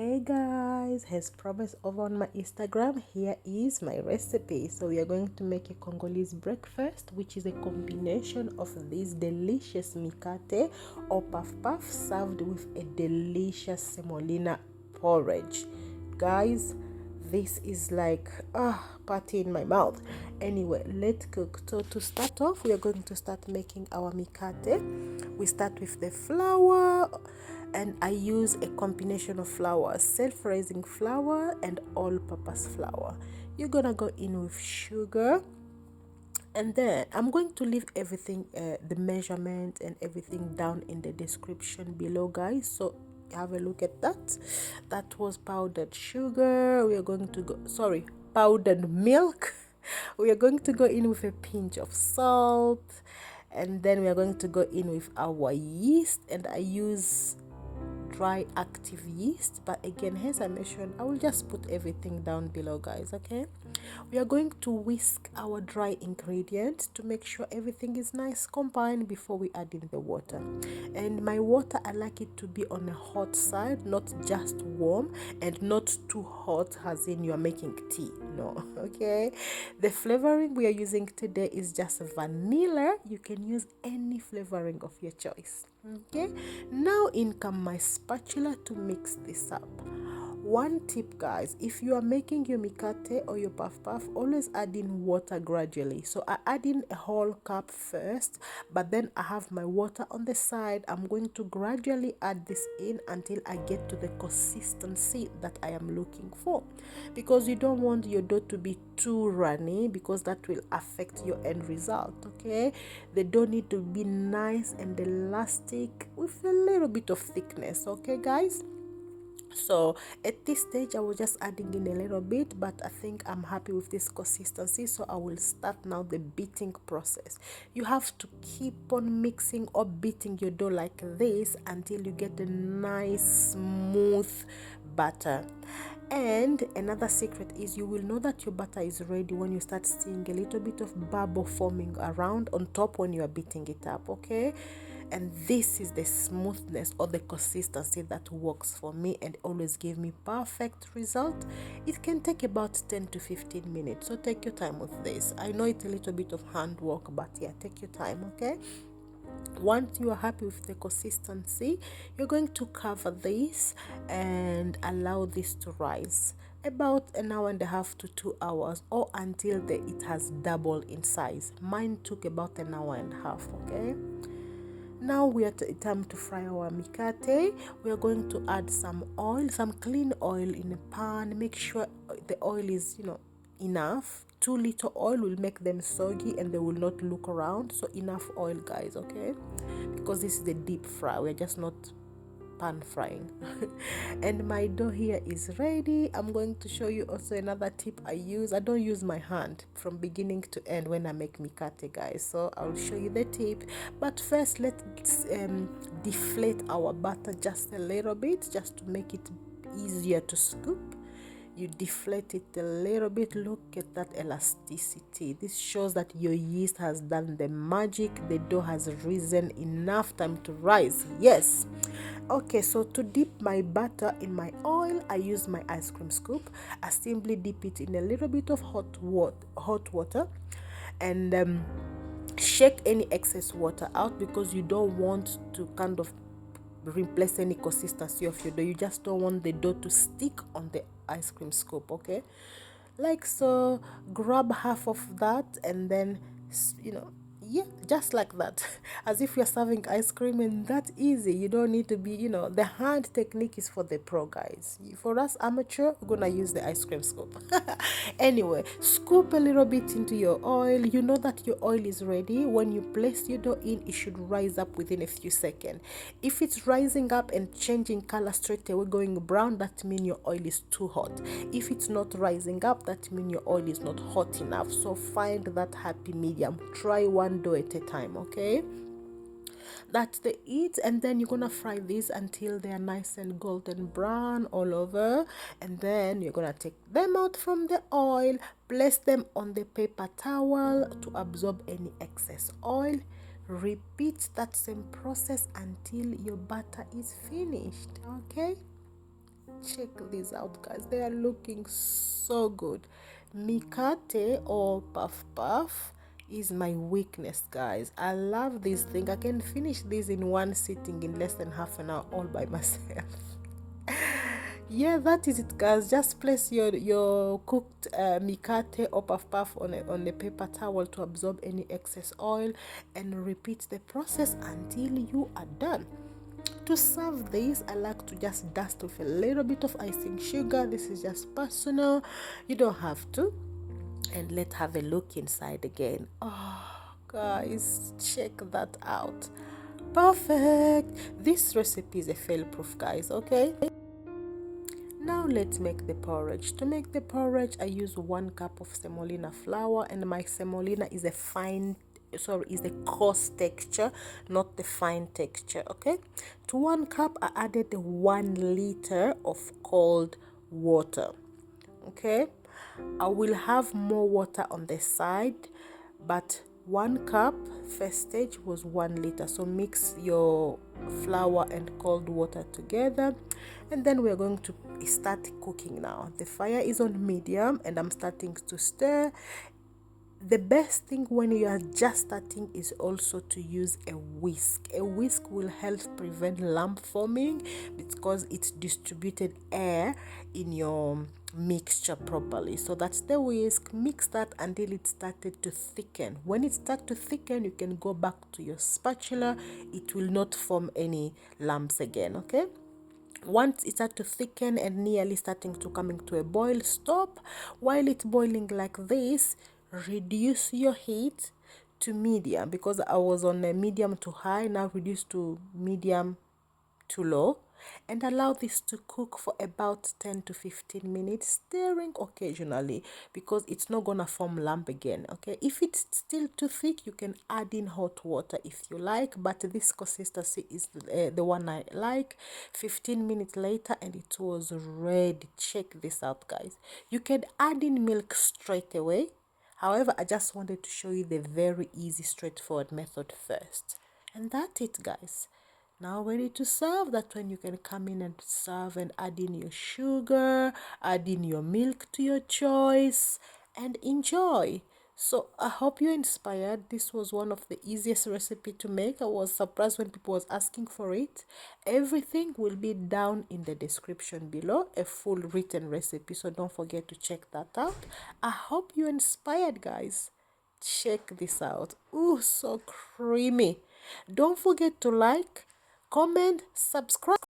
Hey guys, as promised over on my Instagram, here is my recipe. So we are going to make a Congolese breakfast, which is a combination of this delicious mikate or puff puff served with a delicious semolina porridge. Guys, this is like party in my mouth. Anyway, let's cook. So to start off, we are going to start making our mikate. We start with the flour, and I use a combination of flour, self-raising flour and all-purpose flour. You're gonna go in with sugar, and then I'm going to leave everything, the measurement and everything down in the description below, guys, so have a look at that. That was powdered sugar. We are going to go, sorry, powdered milk. We are going to go in with a pinch of salt, and then we are going to go in with our yeast, and I use dry active yeast, but again, as I mentioned, I will just put everything down below, guys. Okay, we are going to whisk our dry ingredients to make sure everything is nice combined before we add in the water. And my water, I like it to be on a hot side, not just warm, and not too hot as in you are making tea. No. Okay, the flavoring we are using today is just vanilla. You can use any flavoring of your choice. Okay, now in come my spatula to mix this up. One tip, guys, if you are making your mikate or your puff puff, always add in water gradually. So I add in a whole cup first, but then I have my water on the side. I'm going to gradually add this in until I get to the consistency that I am looking for, because you don't want your dough to be too runny, because that will affect your end result. Okay, the dough need to be nice and elastic with a little bit of thickness. Okay, guys, so at this stage I was just adding in a little bit, but I think I'm happy with this consistency, so I will start now the beating process. You have to keep on mixing or beating your dough like this until you get a nice smooth batter. And another secret is you will know that your batter is ready when you start seeing a little bit of bubble forming around on top when you are beating it up. Okay, and this is the smoothness or the consistency that works for me and always give me perfect result. It can take about 10 to 15 minutes, so take your time with this. I know it's a little bit of handwork, but yeah, take your time. Okay, once you are happy with the consistency, you're going to cover this and allow this to rise about an hour and a half to 2 hours, or until it has doubled in size. Mine took about an hour and a half. Okay, now we are time to fry our mikate. We are going to add some oil, some clean oil in a pan. Make sure the oil is, enough. Too little oil will make them soggy and they will not look around. So enough oil, guys. Okay, because this is the deep fry. We're just not pan frying. And my dough here is ready. I'm going to show you also another tip I use. I don't use my hand from beginning to end when I make mikate, guys, so I'll show you the tip. But first, let's deflate our batter just a little bit, just to make it easier to scoop. You deflate it a little bit. Look at that elasticity. This shows that your yeast has done the magic. The dough has risen enough time to rise. Yes. Okay, so to dip my batter in my oil, I use my ice cream scoop. I simply dip it in a little bit of hot water, and shake any excess water out, because you don't want to kind of replace any consistency of your dough. You just don't want the dough to stick on the ice cream scoop. Okay, like so. Grab half of that, and then yeah, just like that, as if you're serving ice cream, and that easy. You don't need to be, the hand technique is for the pro, guys. For us amateur, we're gonna use the ice cream scoop. Anyway, scoop a little bit into your oil. You know that your oil is ready. When you place your dough in, it should rise up within a few seconds. If it's rising up and changing color straight away, going brown, that means your oil is too hot. If it's not rising up, that means your oil is not hot enough. So find that happy medium. Try one dough at a time. Okay, that's the it. And then you're gonna fry these until they are nice and golden brown all over, and then you're gonna take them out from the oil, place them on the paper towel to absorb any excess oil. Repeat that same process until your batter is finished. Okay, check these out, guys. They are looking so good. Mikate or puff puff is my weakness, guys. I love this thing. I can finish this in one sitting in less than half an hour all by myself. Yeah, that is it, guys. Just place your cooked mikate or puff puff on a paper towel to absorb any excess oil, and repeat the process until you are done. To serve this, I like to just dust with a little bit of icing sugar. This is just personal, you don't have to. And let's have a look inside again. Oh, guys, check that out. Perfect. This recipe is a fail proof, guys. Okay, now let's make the porridge. To make the porridge, I use 1 cup of semolina flour, and my semolina is is the coarse texture, not the fine texture. Okay, to 1 cup I added 1 liter of cold water. Okay, I will have more water on the side, but 1 cup first stage was 1 liter. So mix your flour and cold water together, and then we are going to start cooking now. The fire is on medium and I'm starting to stir. The best thing when you are just starting is also to use a whisk. A whisk will help prevent lump forming because it's distributed air in your mixture properly. So that's the whisk. Mix that until it started to thicken. When it starts to thicken, you can go back to your spatula. It will not form any lumps again. Okay, once it starts to thicken and nearly starting to coming to a boil, stop. While it's boiling like this, reduce your heat to medium, because I was on a medium to high. Now reduce to medium to low, and allow this to cook for about 10 to 15 minutes, stirring occasionally because it's not gonna form lump again. Okay, if it's still too thick, you can add in hot water if you like, but this consistency is the one I like. 15 minutes later and it was ready. Check this out, guys. You can add in milk straight away. However, I just wanted to show you the very easy, straightforward method first. And that's it, guys. Now ready to serve. That's when you can come in and serve and add in your sugar, add in your milk to your choice, and enjoy. So I hope you're inspired. This was one of the easiest recipe to make. I was surprised when people was asking for it. Everything will be down in the description below, a full written recipe, so don't forget to check that out. I hope you're inspired, guys. Check this out. Ooh, so creamy. Don't forget to like, comment, subscribe.